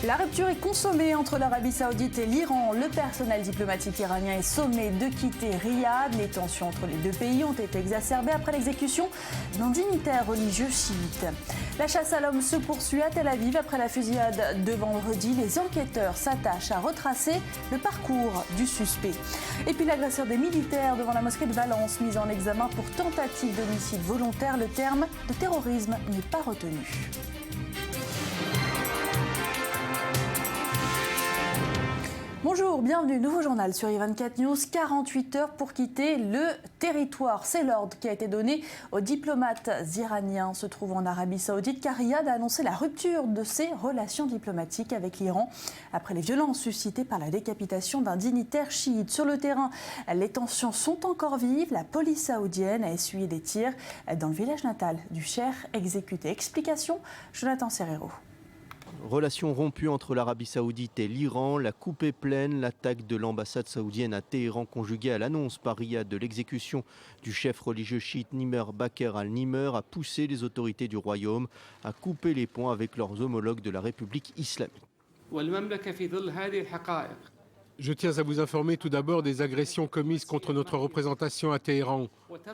La rupture est consommée entre l'Arabie Saoudite et l'Iran. Le personnel diplomatique iranien est sommé de quitter Riyad. Les tensions entre les deux pays ont été exacerbées après l'exécution d'un dignitaire religieux chiite. La chasse à l'homme se poursuit à Tel Aviv après la fusillade de vendredi. Les enquêteurs s'attachent à retracer le parcours du suspect. Et puis l'agresseur des militaires devant la mosquée de Valence, mis en examen pour tentative d'homicide volontaire. Le terme de terrorisme n'est pas retenu. Bonjour, bienvenue, nouveau journal sur I24 News, 48 heures pour quitter le territoire. C'est l'ordre qui a été donné aux diplomates iraniens se trouvant en Arabie Saoudite, car Riyad a annoncé la rupture de ses relations diplomatiques avec l'Iran après les violences suscitées par la décapitation d'un dignitaire chiite. Sur le terrain, les tensions sont encore vives. La police saoudienne a essuyé des tirs dans le village natal du cheikh exécuté. Explication, Jonathan Serrero. Relations rompues entre l'Arabie Saoudite et l'Iran, la coupe est pleine, l'attaque de l'ambassade saoudienne à Téhéran conjuguée à l'annonce par Riyad de l'exécution du chef religieux chiite Nimer Bakr al-Nimer a poussé les autorités du royaume à couper les ponts avec leurs homologues de la République islamique. Je tiens à vous informer tout d'abord des agressions commises contre notre représentation à Téhéran.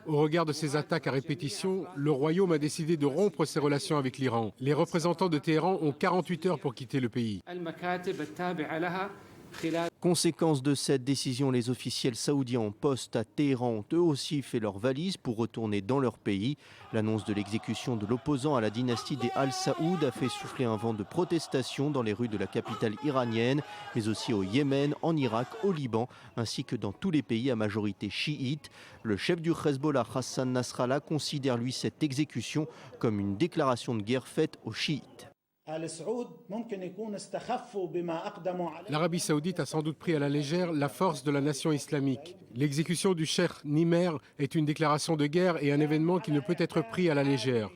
Au regard de ces attaques à répétition, le Royaume a décidé de rompre ses relations avec l'Iran. Les représentants de Téhéran ont 48 heures pour quitter le pays. Conséquence de cette décision, les officiels saoudiens en poste à Téhéran ont eux aussi fait leurs valises pour retourner dans leur pays. L'annonce de l'exécution de l'opposant à la dynastie des Al Saoud a fait souffler un vent de protestation dans les rues de la capitale iranienne, mais aussi au Yémen, en Irak, au Liban, ainsi que dans tous les pays à majorité chiite. Le chef du Hezbollah, Hassan Nasrallah, considère lui cette exécution comme une déclaration de guerre faite aux chiites. L'Arabie Saoudite a sans doute pris à la légère la force de la nation islamique. L'exécution du cheikh Nimer est une déclaration de guerre et un événement qui ne peut être pris à la légère.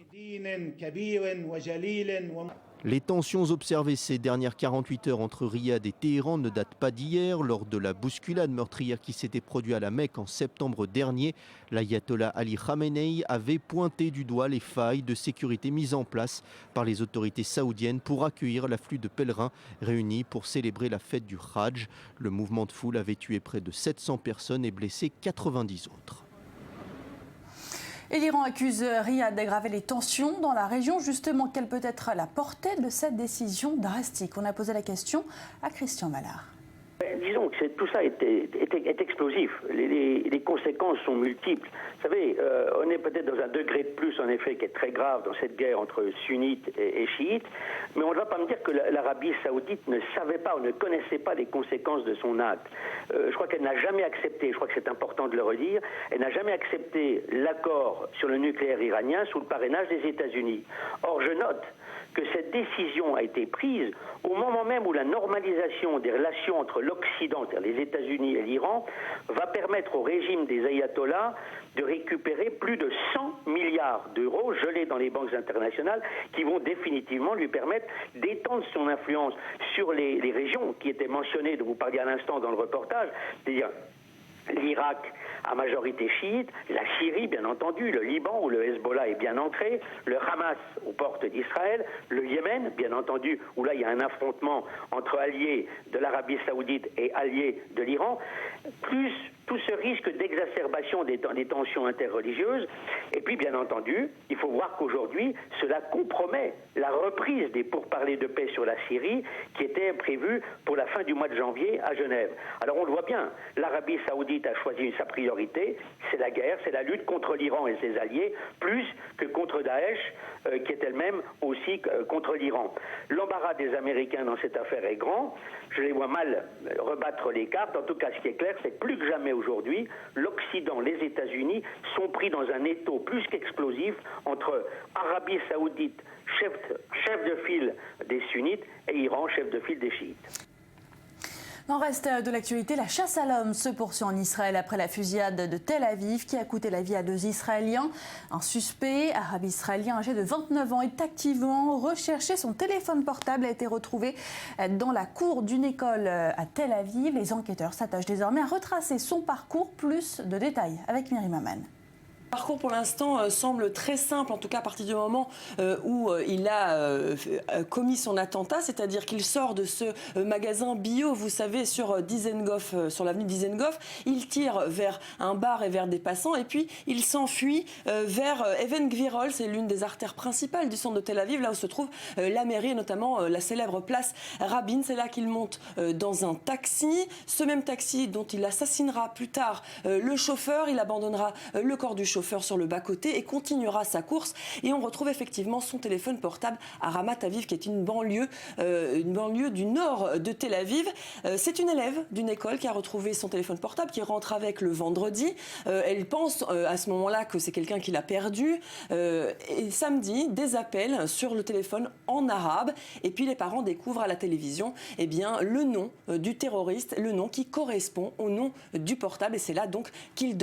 Les tensions observées ces dernières 48 heures entre Riyad et Téhéran ne datent pas d'hier. Lors de la bousculade meurtrière qui s'était produite à la Mecque en septembre dernier, l'ayatollah Ali Khamenei avait pointé du doigt les failles de sécurité mises en place par les autorités saoudiennes pour accueillir l'afflux de pèlerins réunis pour célébrer la fête du Hajj. Le mouvement de foule avait tué près de 700 personnes et blessé 90 autres. Et l'Iran accuse Riyad d'aggraver les tensions dans la région. Justement, quelle peut être la portée de cette décision drastique? On a posé la question à Christian Mallard. Disons que tout ça est explosif. Les conséquences sont multiples. Vous savez, on est peut-être dans un degré de plus, en effet, qui est très grave dans cette guerre entre sunnites et chiites, mais on ne va pas me dire que l'Arabie saoudite ne savait pas ou ne connaissait pas les conséquences de son acte. Je crois qu'elle n'a jamais accepté, je crois que c'est important de le redire, elle n'a jamais accepté l'accord sur le nucléaire iranien sous le parrainage des États-Unis. Or, je note que cette décision a été prise au moment même où la normalisation des relations entre l'Occident, c'est-à-dire les États-Unis et l'Iran, va permettre au régime des ayatollahs de récupérer plus de 100 milliards d'euros gelés dans les banques internationales qui vont définitivement lui permettre d'étendre son influence sur les régions qui étaient mentionnées, dont vous parliez à l'instant dans le reportage, c'est-à-dire l'Irak à majorité chiite, la Syrie bien entendu, le Liban où le Hezbollah est bien ancré, le Hamas aux portes d'Israël, le Yémen bien entendu où là il y a un affrontement entre alliés de l'Arabie Saoudite et alliés de l'Iran, plus tout ce risque d'exacerbation des tensions interreligieuses. Et puis, bien entendu, il faut voir qu'aujourd'hui, cela compromet la reprise des pourparlers de paix sur la Syrie qui était prévue pour la fin du mois de janvier à Genève. Alors, on le voit bien, l'Arabie saoudite a choisi sa priorité, c'est la guerre, c'est la lutte contre l'Iran et ses alliés, plus que contre Daesh, qui est elle-même aussi contre l'Iran. L'embarras des Américains dans cette affaire est grand. Je les vois mal rebattre les cartes. En tout cas, ce qui est clair, c'est que plus que jamais aujourd'hui, l'Occident, les États-Unis sont pris dans un étau plus qu'explosif entre Arabie Saoudite, chef de file des sunnites, et Iran, chef de file des chiites. Dans le reste de l'actualité, la chasse à l'homme se poursuit en Israël après la fusillade de Tel Aviv qui a coûté la vie à 2 Israéliens. Un suspect arabe-israélien âgé de 29 ans est activement recherché. Son téléphone portable a été retrouvé dans la cour d'une école à Tel Aviv. Les enquêteurs s'attachent désormais à retracer son parcours. Plus de détails avec Myriam Aman. Le parcours pour l'instant semble très simple, en tout cas à partir du moment où il a commis son attentat, c'est-à-dire qu'il sort de ce magasin bio, vous savez, sur Dizengoff, sur l'avenue Dizengoff, il tire vers un bar et vers des passants et puis il s'enfuit vers Even Gvirol, c'est l'une des artères principales du centre de Tel Aviv, là où se trouve la mairie et notamment la célèbre place Rabin. C'est là qu'il monte dans un taxi, ce même taxi dont il assassinera plus tard le chauffeur, il abandonnera le corps du chauffeur sur le bas-côté et continuera sa course. Et on retrouve effectivement son téléphone portable à Ramat Aviv, qui est une banlieue du nord de Tel Aviv. C'est une élève d'une école qui a retrouvé son téléphone portable, qui rentre avec le vendredi. Elle pense à ce moment-là que c'est quelqu'un qui l'a perdu. Et samedi, des appels sur le téléphone en arabe. Et puis les parents découvrent à la télévision le nom du terroriste, le nom qui correspond au nom du portable. Et c'est là donc qu'ils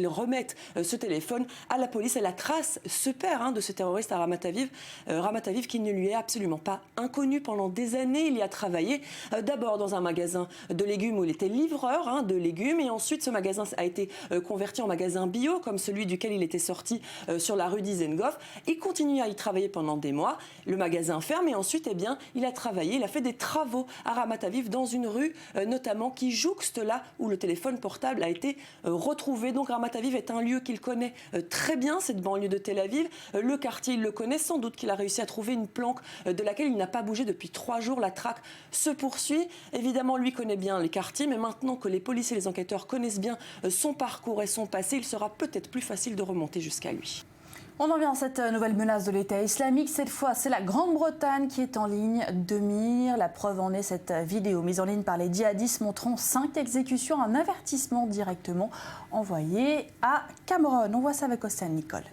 remettent ce téléphone à la police. Et la trace se perd de ce terroriste à Ramat Aviv qui ne lui est absolument pas inconnu. Pendant des années, il y a travaillé d'abord dans un magasin de légumes où il était livreur de légumes, et ensuite ce magasin a été converti en magasin bio, comme celui duquel il était sorti sur la rue Dizengoff. Il continue à y travailler pendant des mois. Le magasin ferme et ensuite il a fait des travaux à Ramat Aviv dans une rue notamment qui jouxte là où le téléphone portable a été retrouvé. Donc Ramat Aviv est un lieu qu'il connaît très bien, cette banlieue de Tel Aviv. Le quartier, il le connaît, sans doute qu'il a réussi à trouver une planque de laquelle il n'a pas bougé depuis 3 jours. La traque se poursuit. Évidemment, lui connaît bien les quartiers, mais maintenant que les policiers et les enquêteurs connaissent bien son parcours et son passé, il sera peut-être plus facile de remonter jusqu'à lui. On en vient à cette nouvelle menace de l'État islamique. Cette fois, c'est la Grande-Bretagne qui est en ligne de mire. La preuve en est cette vidéo mise en ligne par les djihadistes montrant 5 exécutions, un avertissement directement envoyé à Cameron. On voit ça avec Océane Nicole.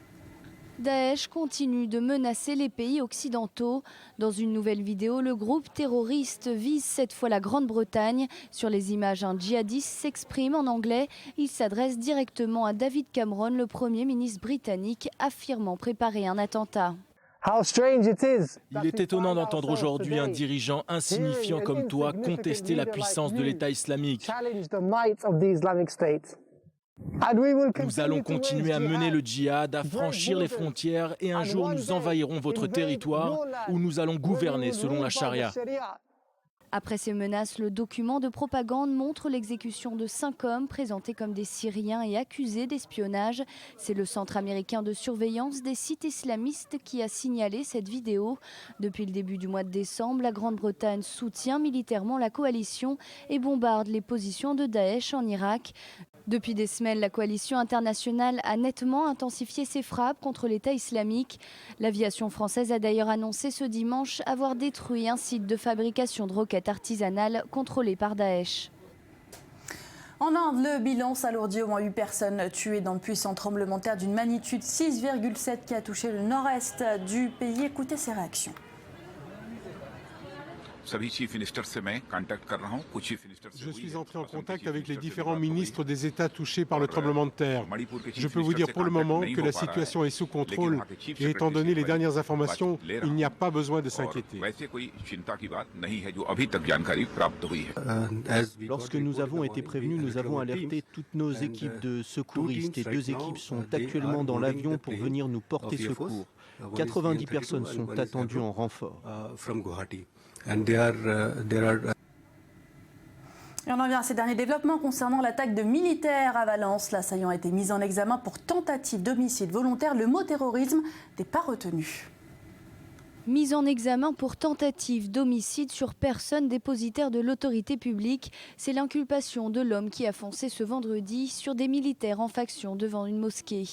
Daesh continue de menacer les pays occidentaux. Dans une nouvelle vidéo, le groupe terroriste vise cette fois la Grande-Bretagne. Sur les images, un djihadiste s'exprime en anglais. Il s'adresse directement à David Cameron, le Premier ministre britannique, affirmant préparer un attentat. Il est étonnant d'entendre aujourd'hui un dirigeant insignifiant comme toi contester la puissance de l'État islamique. Nous allons continuer à mener le djihad, à franchir les frontières et un jour nous envahirons votre territoire où nous allons gouverner selon la charia. Après ces menaces, le document de propagande montre l'exécution de 5 hommes présentés comme des Syriens et accusés d'espionnage. C'est le Centre américain de surveillance des sites islamistes qui a signalé cette vidéo. Depuis le début du mois de décembre, la Grande-Bretagne soutient militairement la coalition et bombarde les positions de Daesh en Irak. Depuis des semaines, la coalition internationale a nettement intensifié ses frappes contre l'État islamique. L'aviation française a d'ailleurs annoncé ce dimanche avoir détruit un site de fabrication de roquettes artisanales contrôlé par Daesh. En Inde, le bilan s'alourdit, au moins 8 personnes tuées dans le puissant tremblement de terre d'une magnitude 6,7 qui a touché le nord-est du pays. Écoutez ces réactions. Je suis entré en contact avec les différents ministres des États touchés par le tremblement de terre. Je peux vous dire pour le moment que la situation est sous contrôle et étant donné les dernières informations, il n'y a pas besoin de s'inquiéter. Lorsque nous avons été prévenus, nous avons alerté toutes nos équipes de secouristes et 2 équipes sont actuellement dans l'avion pour venir nous porter secours. 90 personnes sont attendues en renfort. Et on en vient à ces derniers développements concernant l'attaque de militaires à Valence. L'assaillant a été mis en examen pour tentative d'homicide volontaire. Le mot terrorisme n'est pas retenu. Mise en examen pour tentative d'homicide sur personne dépositaire de l'autorité publique. C'est l'inculpation de l'homme qui a foncé ce vendredi sur des militaires en faction devant une mosquée.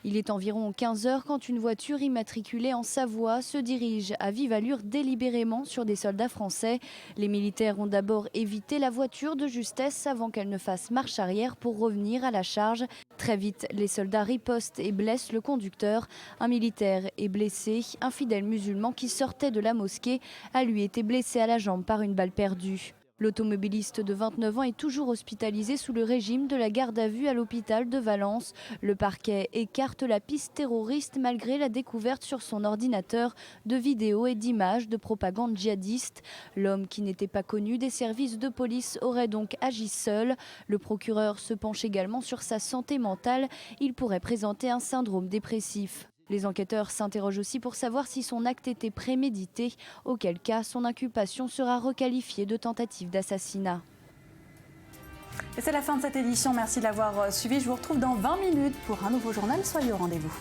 Il est environ 15 h quand une voiture immatriculée en Savoie se dirige à vive allure délibérément sur des soldats français. Les militaires ont d'abord évité la voiture de justesse avant qu'elle ne fasse marche arrière pour revenir à la charge. Très vite, les soldats ripostent et blessent le conducteur. Un militaire est blessé. Un fidèle musulman qui sortait de la mosquée a lui été blessé à la jambe par une balle perdue. L'automobiliste de 29 ans est toujours hospitalisé sous le régime de la garde à vue à l'hôpital de Valence. Le parquet écarte la piste terroriste malgré la découverte sur son ordinateur de vidéos et d'images de propagande djihadiste. L'homme, qui n'était pas connu des services de police, aurait donc agi seul. Le procureur se penche également sur sa santé mentale. Il pourrait présenter un syndrome dépressif. Les enquêteurs s'interrogent aussi pour savoir si son acte était prémédité, auquel cas son inculpation sera requalifiée de tentative d'assassinat. Et c'est la fin de cette édition, merci de l'avoir suivi. Je vous retrouve dans 20 minutes pour un nouveau journal, soyez au rendez-vous.